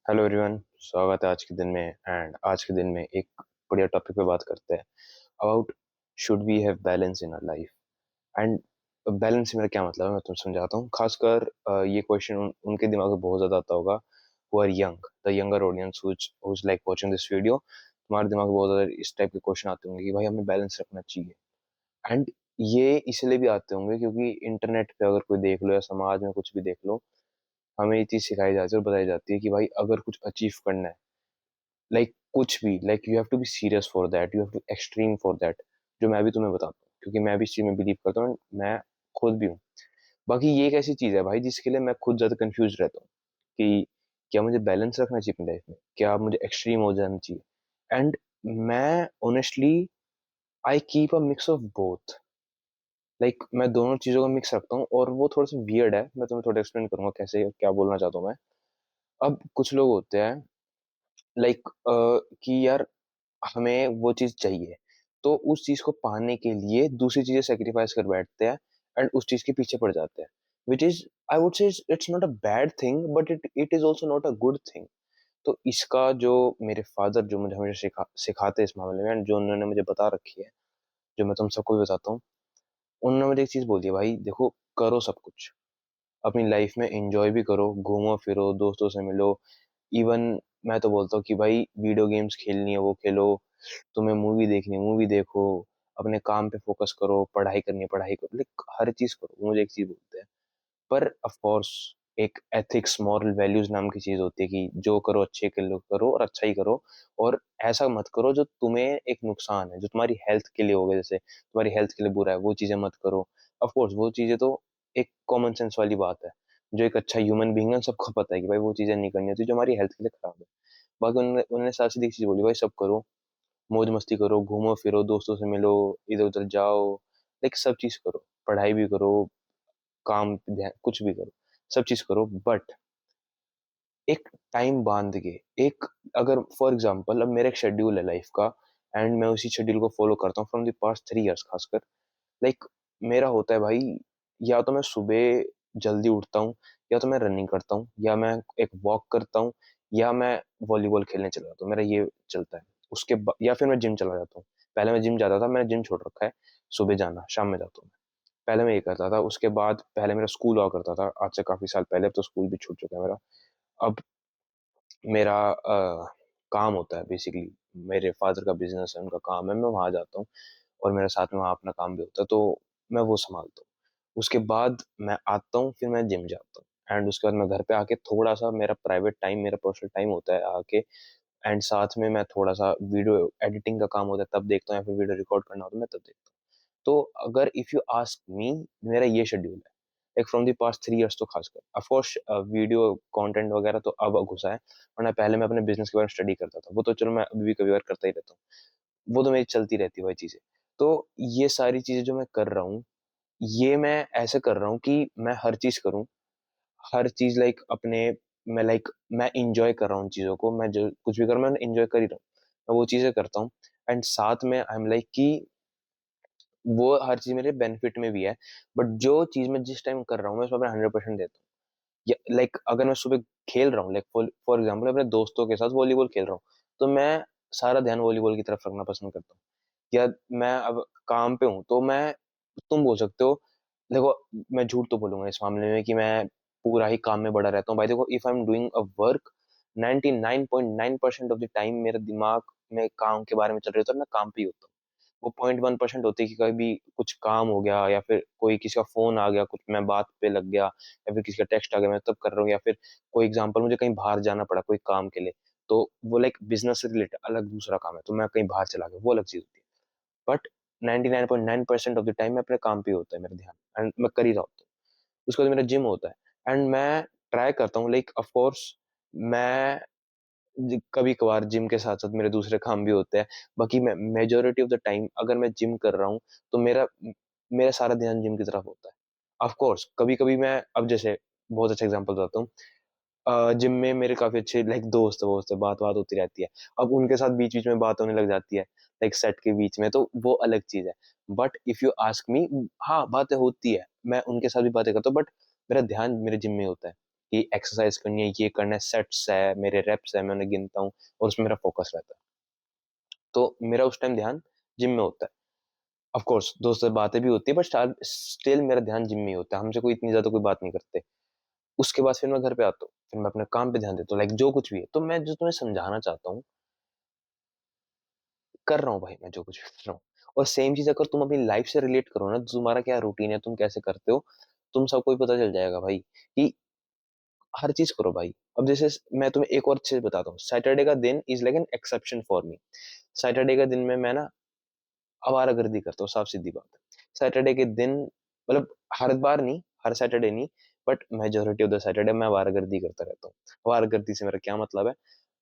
Hello everyone. स्वागत है आज के दिन में। एंड आज के दिन में एक बढ़िया टॉपिक पे बात करते हैं about should we have balance in our life. And balance से मेरा क्या मतलब है मैं तुम्हें समझाता हूँ। खासकर ये क्वेश्चन उनके दिमाग में बहुत ज़्यादा आता होगा who are young, the younger audience whose like watching this video. तुम्हारे दिमाग में बहुत ज़्यादा इस टाइप के क्वेश्चन आते होंगे कि भाई हमें बैलेंस रखना चाहिए। एंड ये इसलिए भी आते होंगे क्योंकि इंटरनेट पे अगर कोई देख लो या समाज में कुछ भी देख लो, हमें ये चीज़ सिखाई जाती है और बताई जाती है कि भाई अगर कुछ अचीव करना है, लाइक कुछ भी, like you have to be serious for that, you have to extreme for that. जो मैं भी तुम्हें बताता हूँ क्योंकि मैं भी इस चीज में बिलीव करता हूँ, मैं खुद भी हूँ। बाकी ये एक ऐसी चीज है भाई जिसके लिए मैं खुद ज्यादा कंफ्यूज रहता हूँ कि क्या मुझे बैलेंस रखना चाहिए अपनी लाइफ में, क्या मुझे एक्सट्रीम हो जाना चाहिए। एंड मैं honestly I keep a mix of both. Like मैं दोनों चीजों का मिक्स रखता हूँ और वो थोड़ा सा वियर्ड है। मैं तुम्हें थोड़ा एक्सप्लेन करूंगा कैसे क्या बोलना चाहता हूँ मैं। अब कुछ लोग होते हैं लाइक कि यार हमें वो चीज चाहिए, तो उस चीज को पाने के लिए दूसरी चीजें सेक्रीफाइस कर बैठते हैं एंड उस चीज के पीछे पड़ जाते हैं। Which is, I would say, it's not a bad thing but it is also not a good thing. तो इसका जो मेरे फादर जो मुझे हमेशा सिखाते हैं इस मामले में and जो उन्होंने मुझे बता रखी है, जो मैं तुम सबको भी बताता हूँ, उन्होंने मुझे एक चीज बोली है भाई देखो, करो सब कुछ अपनी लाइफ में, एंजॉय भी करो, घूमो फिरो, दोस्तों से मिलो। इवन मैं तो बोलता हूँ कि भाई वीडियो गेम्स खेलनी है वो खेलो, तुम्हें मूवी देखनी है मूवी देखो, अपने काम पे फोकस करो, पढ़ाई करनी है पढ़ाई करो, लाइक हर चीज करो। वो मुझे एक चीज बोलते हैं, पर ऑफ कोर्स एक एथिक्स मॉरल वैल्यूज नाम की चीज होती है कि जो करो अच्छे के लिए करो और अच्छा ही करो। और ऐसा मत करो जो तुम्हें एक नुकसान है, जो तुम्हारी हेल्थ के लिए होगा, जैसे तुम्हारी हेल्थ के लिए बुरा है, वो चीजें मत करो। ऑफ कोर्स वो चीजें तो एक कॉमन सेंस वाली बात है, जो एक अच्छा ह्यूमन बींग है सबको पता है कि भाई वो चीजें नहीं करनी होती जो हमारी हेल्थ के लिए खराब है। बाकी उन्होंने उन्होंने साथ सीधी एक चीज बोली, भाई सब करो, मौज मस्ती करो, घूमो फिरो, दोस्तों से मिलो, इधर उधर जाओ, लाइक सब चीज करो, पढ़ाई भी करो, काम पे कुछ भी करो, सब चीज करो, बट एक टाइम बांध के, एक, अगर फॉर एग्जांपल अब मेरा एक शेड्यूल है लाइफ का एंड मैं उसी शेड्यूल को फॉलो करता हूँ फ्रॉम द पास्ट 3 इयर्स खासकर। लाइक मेरा होता है भाई, या तो मैं सुबह जल्दी उठता हूँ, या तो मैं रनिंग करता हूँ, या मैं एक वॉक करता हूँ, या मैं वॉलीबॉल खेलने चला जाता हूँ। मेरा ये चलता है। उसके बाद या फिर मैं जिम चला जाता हूँ। पहले मैं जिम जाता था, मैंने जिम छोड़ रखा है, सुबह जाना, शाम में जाता हूँ। पहले मैं ये करता था। उसके बाद पहले मेरा स्कूल हुआ करता था, आज से काफी साल पहले, अब तो स्कूल भी छूट चुका है मेरा। अब मेरा काम होता है बेसिकली, मेरे फादर का बिजनेस है, उनका काम है, मैं वहां जाता हूँ और मेरे साथ में वहाँ अपना काम भी होता है, तो मैं वो संभालता हूँ। उसके बाद मैं आता हूँ, फिर मैं जिम जाता हूँ एंड उसके बाद मैं घर पे आके थोड़ा सा मेरा प्राइवेट टाइम, मेरा पर्सनल टाइम होता है आके। एंड साथ में मैं थोड़ा सा वीडियो एडिटिंग का काम होता है तब देखता हूँ, या फिर वीडियो रिकॉर्ड करना होता है मैं तब देखता हूँ। तो अगर इफ यू आस्क मी, मेरा ये शेड्यूल है एक फ्रॉम दी पास्ट 3 इयर्स। तो खासकर ऑफकोर्स वीडियो कंटेंट वगैरह तो अब घुसा है, वरना पहले मैं अपने बिजनेस के बारे में स्टडी करता था। वो तो चलो मैं अभी भी कभी बार करता ही रहता हूँ, वो तो मेरी चलती रहती है वही चीजें। तो ये सारी चीजें जो मैं कर रहा हूँ, ये मैं ऐसे कर रहा हूँ कि मैं हर चीज करूँ, हर चीज लाइक अपने, मैं लाइक मैं इंजॉय कर रहा हूँ उन चीजों को। मैं जो कुछ भी कर रहा हूँ मैं इंजॉय कर ही रहा हूँ, मैं वो चीजें करता हूँ। एंड साथ में आई एम लाइक कि वो हर चीज मेरे बेनिफिट में भी है, बट जो चीज मैं जिस टाइम कर रहा हूँ मैं उसमें अपना 100% देता हूँ। या लाइक अगर मैं सुबह खेल रहा हूँ, लाइक फॉर एग्जाम्पल अपने दोस्तों के साथ वॉलीबॉल खेल रहा हूँ, तो मैं सारा ध्यान वॉलीबॉल की तरफ रखना पसंद करता हूँ। या मैं अब काम पे हूँ तो मैं, तुम बोल सकते हो, देखो मैं झूठ तो बोलूंगा इस मामले में कि मैं पूरा ही काम में बड़ा रहता हूँ भाई। देखो if I am doing a work, 99.9% of the time मेरा दिमाग में काम के बारे में चल रहा होता है, मैं काम पे ही होता हूँ। वो 0.1% होती है कि कभी कुछ काम हो गया, या फिर कोई किसी का फोन आ गया, कुछ मैं बात पे लग गया, या फिर किसी का टेक्स्ट आ गया मैं तब कर रहा हूँ, या फिर कोई एग्जांपल मुझे कहीं बाहर जाना पड़ा कोई काम के लिए, तो वो लाइक बिजनेस से रिलेटेड अलग दूसरा काम है, तो मैं कहीं बाहर चला गया, वो अलग चीज होती है। बट 99.9% ऑफ द टाइम मैं अपने काम पे ही होता है मेरा ध्यान, एंड मैं कर ही रहा होता हूँ। उसके बाद मेरा जिम होता है एंड मैं ट्राई करता हूँ, लाइक ऑफ कोर्स मैं कभी कभार जिम के साथ साथ मेरे दूसरे काम भी होते हैं। बाकी मैं मेजोरिटी ऑफ द टाइम अगर मैं जिम कर रहा हूँ तो मेरा मेरा सारा ध्यान जिम की तरफ होता है। ऑफ कोर्स कभी कभी मैं, अब जैसे बहुत अच्छा एग्जांपल बताता हूँ, जिम में मेरे काफी अच्छे लाइक दोस्त वोस्त है, बात बात होती रहती है। अब उनके साथ बीच बीच में बात होने लग जाती है, लाइक सेट के बीच में, तो वो अलग चीज है। But if you ask me, हाँ बातें होती है, मैं उनके साथ भी बातें करता हूँ, बट मेरा ध्यान मेरे जिम में होता है। कि एक्सरसाइज करनी है, ये करना है, सेट्स है, मेरे रेप्स है, मैं उन्हें गिनता हूँ और उसमें मेरा फोकस रहता है। तो मेरा उस टाइम ध्यान जिम में होता है। ऑफ कोर्स दोस्तों से बातें भी होती है, बट स्टिल मेरा ध्यान जिम में ही होता है। हमसे कोई इतनी ज्यादा कोई बात नहीं करते। उसके बाद फिर मैं घर पे आता हूँ, फिर मैं अपने काम पे ध्यान देता हूँ, लाइक जो कुछ भी है। तो मैं जो तुम्हें समझाना चाहता हूँ, कर रहा हूँ भाई, मैं जो कुछ भी कर रहा हूँ। और सेम चीज अगर तुम अपनी लाइफ से रिलेट करो ना, तो तुम्हारा क्या रूटीन है, तुम कैसे करते हो, तुम सबको ही पता चल जाएगा भाई कि हर चीज करो भाई। अब जैसे मैं तुम्हें एक और चीज बताता हूँ, सैटरडे का दिन is like an exception for me. Saturday का दिन में मैं ना आवारागर्दी करता हूँ, साफ सीधी बात है। सैटरडे के दिन मतलब हर बार नहीं, हर सैटरडे नहीं, but majority of the Saturday मैं आवारागर्दी करता रहता हूँ। आवारागर्दी से मेरा क्या मतलब है,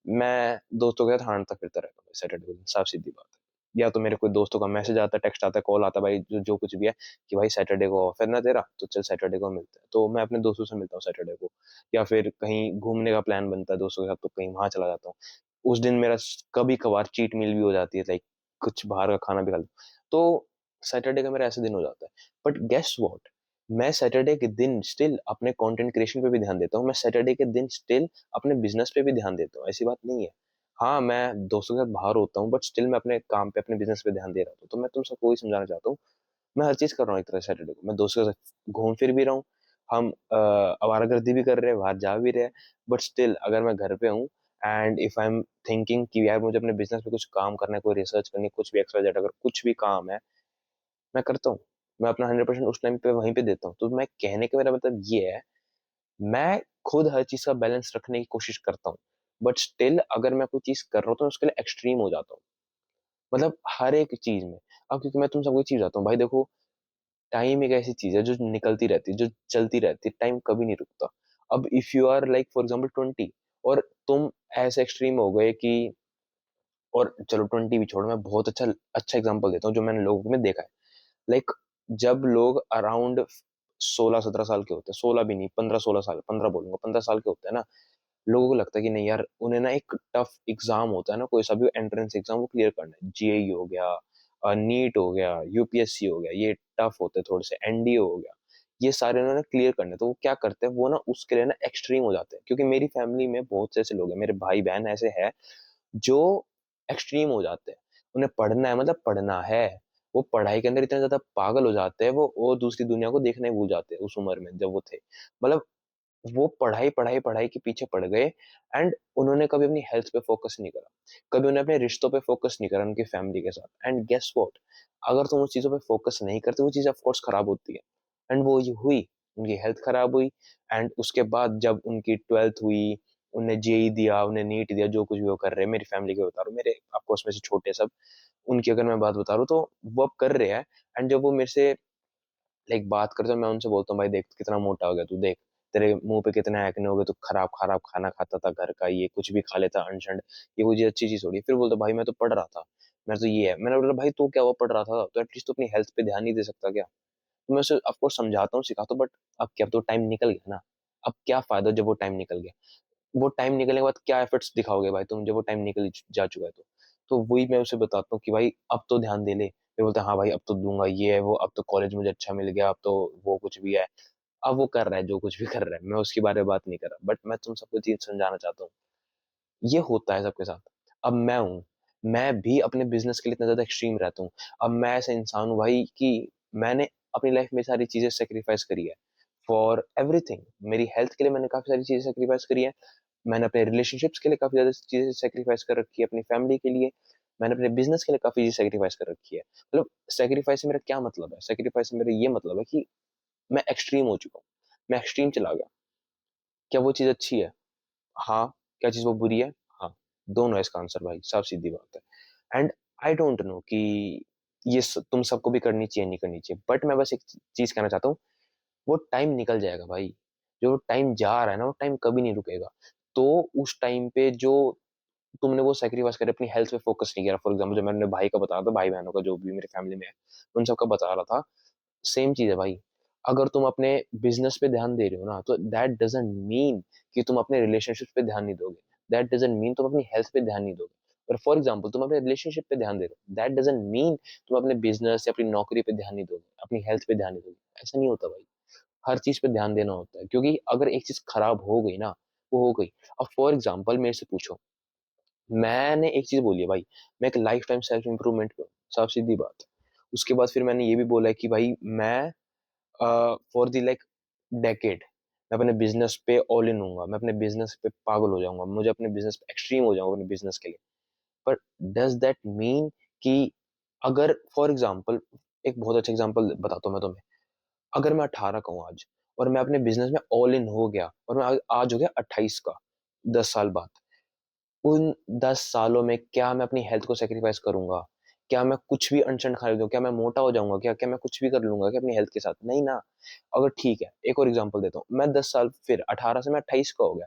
मैं दोस्तों के साथ हांटता फिरता रहता हूँ सैटरडे को दिन, साफ सीधी बात है। या तो मेरे कोई दोस्तों का मैसेज आता है, टेक्स्ट आता है, कॉल आता है, भाई जो कुछ भी है, कि भाई सैटरडे को ऑफ है ना तेरा, तो चल सैटरडे को मिलते हैं। तो मैं अपने दोस्तों से मिलता हूँ सैटरडे को। या फिर कहीं घूमने का प्लान बनता है दोस्तों के साथ, तो कहीं वहां चला जाता हूँ। उस दिन मेरा कभी कभार चीट मील भी हो जाती है, लाइक कुछ बाहर का खाना भी खा लो। तो सैटरडे का मेरा ऐसे दिन हो जाता है। बट गेस व्हाट, मैं सैटरडे के दिन स्टिल अपने कंटेंट क्रिएशन पे भी ध्यान देता हूँ। मैं सैटरडे के दिन स्टिल अपने बिजनेस पे भी ध्यान देता हूँ, ऐसी बात नहीं है। हाँ, मैं दोस्तों के साथ बाहर होता हूँ, बट स्टिल मैं अपने काम पे, अपने बिजनेस पे ध्यान दे रहा हूँ। तो मैं तुम सबको वही समझाना चाहता हूँ, मैं हर चीज कर रहा हूँ एक तरह सैटरडे को। मैं दोस्तों के साथ घूम फिर भी रहा हूँ, हम आवारागर्दी भी कर रहे हैं, बाहर जा भी रहे हैं। बट स्टिल अगर मैं घर पे हूँ and if I am thinking कि यार मुझे अपने बिजनेस पे कुछ काम करना है, कोई रिसर्च करनी है, कुछ भी एक्स्ट्रा जेड, अगर कुछ भी काम है, मैं करता हूँ। मैं अपना 100% उस टाइम पे वहीं पे देता हूँ। तो मैं कहने का मेरा मतलब ये है, मैं खुद हर चीज का बैलेंस रखने की कोशिश करता हूँ। बट स्टिल अगर मैं कोई चीज कर रहा हूँ तो मैं उसके लिए एक्सट्रीम हो जाता हूँ, मतलब हर एक चीज में। अब क्योंकि मैं तुम सबको एक चीज बताता हूँ भाई, देखो, टाइम एक ऐसी चीज है जो निकलती रहती है, जो चलती रहती है, टाइम कभी नहीं रुकता। अब if you are like for example 20, और तुम ऐसे एक्सट्रीम हो गए कि, और चलो 20 भी छोड़ो, मैं बहुत अच्छा अच्छा एग्जांपल देता हूँ जो मैंने लोगों में देखा है। लाइक जब लोग अराउंड 16-17 साल के होते हैं, 16 भी नहीं, 15-16 साल, 15 बोलूंगा, 15 साल के होते हैं ना, लोगों को लगता है कि नहीं यार, उन्हें ना एक टफ एग्जाम होता है ना, कोई सा भी एंट्रेंस एग्जाम, वो क्लियर करना है। जेईई हो गया, नीट हो गया, यूपीएससी हो गया, ये टफ होते हैं थोड़े से, एनडीए हो गया, ये सारे उन्होंने क्लियर करने हैं। तो वो क्या करते हैं, वो ना उसके लिए ना एक्सट्रीम हो जाते हैं। क्योंकि मेरी फैमिली में बहुत से ऐसे लोग हैं, मेरे भाई बहन ऐसे हैं जो एक्सट्रीम हो जाते हैं। उन्हें पढ़ना है, मतलब पढ़ना है, वो पढ़ाई के अंदर इतने ज्यादा पागल हो जाते हैं, वो दूसरी दुनिया को देखना ही भूल जाते हैं उस उम्र में जब वो थे। मतलब वो पढ़ाई पढ़ाई पढ़ाई के पीछे पड़ गए, एंड उन्होंने कभी अपनी हेल्थ पे फोकस नहीं करा, कभी उन्होंने अपने रिश्तों पे फोकस नहीं करा उनकी फैमिली के साथ। एंड गेस व्हाट, अगर तुम उस चीजों पे फोकस नहीं करते, वो चीज ऑफ कोर्स खराब होती है। एंड वो ये हुई, उनकी हेल्थ खराब हुई। एंड उसके बाद जब उनकी 12th हुई, उन्हें जेई दिया, उन्हें नीट दिया, जो कुछ भी वो कर रहे हैं, मेरी फैमिली के बता रहा हूँ, मेरे आपको उसमें से छोटे सब, उनकी अगर मैं बात बता रहा हूँ, तो वो अब कर रहे हैं। एंड जब वो मेरे से लाइक बात करते हैं, मैं उनसे बोलता हूँ भाई देख कितना मोटा हो गया तू, देख तेरे मुंह पे कितने एक्ने हो गए, तू खराब खराब खाना खाता था घर का, ये कुछ भी खा लेता अनशंड, ये कोई अच्छी चीज थोड़ी है। फिर बोलता भाई मैं तो पढ़ रहा था, मैं तो ये है। मैंने बोला भाई तू क्या हुआ, पढ़ रहा था तो एटलीस्ट तू अपनी हेल्थ पे ध्यान नहीं दे सकता क्या? तो मैं उसे आपको समझाता हूँ, सिखाता हूँ, बट अब क्या, अब तो टाइम निकल गया ना। अब क्या फायदा जब वो टाइम निकल गया, वो टाइम निकलने के बाद क्या एफर्ट्स दिखाओगे भाई तुम, जब वो टाइम निकल जा चुका है तो। तो वही मैं उसे बताता हूँ कि भाई अब तो ध्यान दे ले। फिर बोलते हैं हाँ भाई अब तो दूंगा, ये है वो, अब तो कॉलेज मुझे अच्छा मिल गया, अब तो वो कुछ भी है। अब वो कर रहा है जो कुछ भी कर रहा है, मैं उसके बारे में बात नहीं कर रहा, बट मैं तुम सबको चीज समझाना चाहता हूँ, ये होता है सबके साथ। अब मैं हूँ, मैं भी अपने बिजनेस के लिए इतना ज्यादा एक्सट्रीम रहता हूँ। अब मैं ऐसा इंसान हूँ भाई कि मैंने अपनी लाइफ में सारी चीजें सेक्रीफाइस करी है फॉर एवरीथिंग। मेरी हेल्थ के लिए मैंने काफी सारी चीजें सेक्रीफाइस करी है, मैंने अपने रिलेशनशिप्स के लिए काफी ज्यादा चीजें सेक्रीफाइस कर रखी है, अपनी फैमिली के लिए, मैंने अपने बिजनेस के लिए काफी चीजें सेक्रीफाइस कर रखी है। मतलब सेक्रीफाइस से मेरा क्या मतलब है, सेक्रीफाइस से मेरा ये मतलब है कि मैं एक्सट्रीम हो चुका हूँ, मैं एक्सट्रीम चला गया। क्या वो चीज अच्छी है? हाँ। क्या चीज वो बुरी है? हाँ। दोनों है इसका आंसर भाई, साफ सीधी बात है। एंड आई डोंट नो कि तुम सबको भी करनी चाहिए नहीं करनी चाहिए, बट मैं बस एक चीज कहना चाहता हूँ, वो टाइम निकल जाएगा भाई। जो टाइम जा रहा है ना, वो टाइम कभी नहीं रुकेगा। तो उस टाइम पे जो तुमने वो सेक्रीफाइस करे, अपनी हेल्थ पे फोकस नहीं किया, फॉर एग्जाम्पल जो मैंने अपने भाई का बताया था, भाई बहनों का जो भी मेरी फैमिली में है, उन सबका बता रहा था, सेम चीज है भाई। अगर तुम अपने बिजनेस पे ध्यान दे रहे हो ना, तो दैट डजंट मीन कि तुम अपने रिलेशनशिप पे ध्यान नहीं दोगे, दैट डजंट मीन तुम अपनी हेल्थ पे ध्यान नहीं दोगे। और फॉर एग्जाम्पल तुम अपने रिलेशनशिप पे ध्यान दे रहे हो, दैट डजंट मीन तुम अपने बिजनेस या अपनी नौकरी पे ध्यान नहीं दोगे, अपनी हेल्थ पे ध्यान नहीं दोगे। ऐसा नहीं होता भाई। हर चीज़ पे ध्यान देना होता है, क्योंकि अगर एक चीज़ खराब हो गई ना, वो हो गई। अब फॉर एग्ज़ाम्पल मेरे से पूछो, मैंने एक चीज़ बोली है भाई, मैं एक लाइफ़ टाइम सेल्फ इम्प्रूवमेंट पे हूँ, साफ-सीधी बात है। उसके बाद फिर मैंने ये भी बोला है कि भाई मैं फॉर द लाइक डेकेड मैं अपने बिज़नेस पे ऑल इन हूँगा, मैं अपने बिज़नेस पे पागल हो जाऊँगा, मुझे अपने बिज़नेस पे एक्सट्रीम हो जाऊँगा अपने बिज़नेस के लिए। पर डज़ दैट मीन कि अगर फॉर एग्ज़ाम्पल एक बहुत अच्छा एग्ज़ाम्पल बताता हूँ मैं तुम्हें। अगर मैं 18 का हूँ आज और मैं अपने बिज़नेस में ऑल इन हो गया और मैं आज हो गया 28 का, 10 साल बाद। उन 10 सालों में क्या मैं अपनी हेल्थ को सैक्रिफाइस करूँगा? क्या मैं कुछ भी अनशन खा लूँ? क्या मैं मोटा हो जाऊँगा? क्या क्या मैं कुछ भी कर लूँगा क्या अपनी हेल्थ के साथ? नहीं ना। अगर ठीक है, एक और एग्ज़ाम्पल देता हूँ। मैं 10 साल फिर 18 से मैं 28 का हो गया।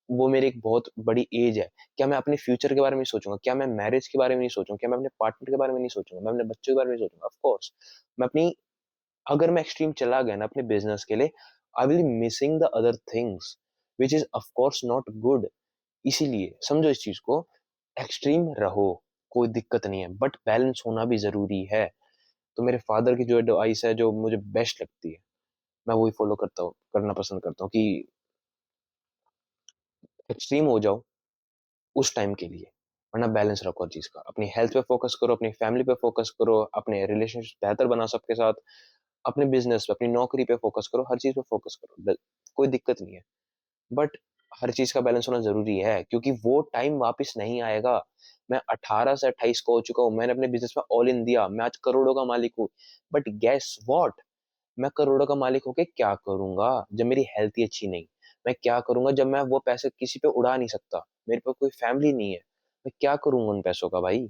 वो मेरी एक बहुत बड़ी एज है। क्या मैं अपने फ्यूचर के बारे में नहीं सोचूँगा? क्या मैं मैरिज के बारे में नहीं सोचूँगा? क्या मैं अपने पार्टनर के बारे में नहीं सोचूँगा? मैं अपने बच्चों के बारे में नहीं सोचूँगा? Of course. मैं अपनी अगर मैं एक्सट्रीम चला गया ना अपने बिज़नेस के लिए, I will be missing the other things which is of course not good. इसीलिए समझो इस चीज़ को, एक्सट्रीम रहो, कोई दिक्कत नहीं है, बट बैलेंस होना भी ज़रूरी है। तो मेरे फ़ादर की जो एडवाइस है, जो मुझे बेस्ट लगती है, मैं वही फ़ॉलो करता हूँ, करना पसंद करता हूँ कि एक्सट्रीम हो जाओ उस टाइम के लिए, वरना बैलेंस रखो हर चीज़ का। अपनी हेल्थ पे फ़ोकस करो, अपनी फैमिली पे फ़ोकस करो, अपने रिलेशनशिप्स बेहतर बनाओ सबके साथ, अपने बिज़नेस पे, अपनी नौकरी पे फ़ोकस करो, हर चीज़ पे फ़ोकस करो। कोई दिक्कत नहीं है। बट हर चीज़ का बैलेंस होना ज़रूरी है, क्योंकि वो टाइम वापस नहीं आएगा। मैं 18 से 28 का हो चुका हूँ, मैंने अपने बिज़नेस में ऑल इन दिया, मैं आज करोड़ों का मालिक हूँ। But guess what? मैं करोड़ों का मालिक होके क्या करूँगा, जब मेरी हेल्थ ही अच्छी नहीं? मैं क्या करूँगा जब मैं वो पैसे किसी पे उड़ा नहीं सकता? मेरे पे कोई फैमिली नहीं है, मैं क्या करूँगा उन पैसों का भाई?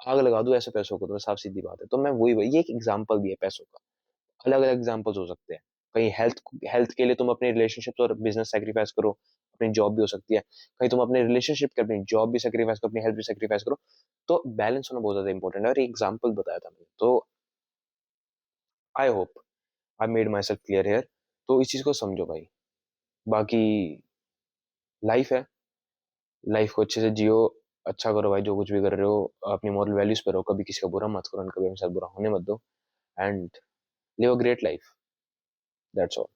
आग लगा दूँ ऐसे पैसों को, तो साफ-सीधी बात है। तो मैं वही ये एक एग्ज़ाम्पल दिया पैसों का। अलग-अलग एग्ज़ाम्पल्स हो सकते हैं। कहीं हेल्थ हेल्थ के लिए तुम अपने रिलेशनशिप्स और बिज़नेस सैक्रिफाइस करो, अपनी जॉब भी हो सकती है। कहीं तुम अपने रिलेशनशिप के अपनी जॉब भी सैक्रिफाइस करो, अपनी हेल्थ भी सैक्रिफाइस करो। तो बैलेंस होना बहुत ज़्यादा इम्पोर्टेंट है और एक एग्ज़ाम्पल बताया था मैंने। तो I hope I made my self clear here. तो इस चीज़ को समझो भाई। बाकी लाइफ़ है, लाइफ़ को अच्छे से जियो, अच्छा करो भाई जो कुछ भी कर रहे हो, अपनी मॉरल वैल्यूज़ पे रहो, कभी किसी का बुरा मत करो एंड कभी अपने साथ बुरा होने मत दो and live a great life, that's all.